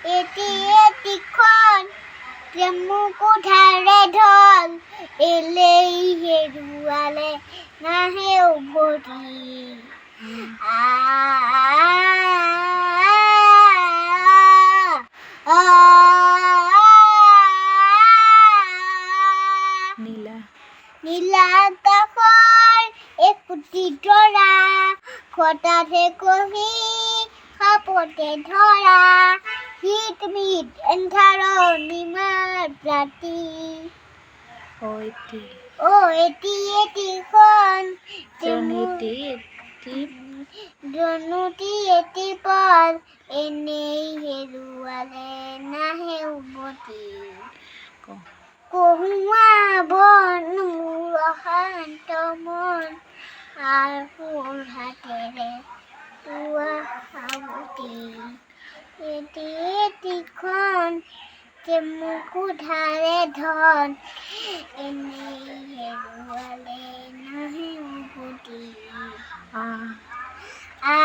এটি এটিক্ষণ যে মুকুঠারে ঢল এলেই হেরুয়ালে নাহে উভতি আ নীলা নীলা তখন একটি ডোরা খটাতে কহি খাপতে ধরা হিট মিট এন্ধারো নিমার প্রাতি ওইটি ও এটি এটিক্ষণ জনিটি একটি জনুটি এটি পদ এনেই হেরুয়ালে নাহে উভতি কহুয়া বন মুরহান্ত মন আর ফুল হাতেরে তুয়া হাবতি এটি এটিক্ষণ যে মুকুঠারে ধন এনেই হেরুয়ালে নাহে উভতি আ আ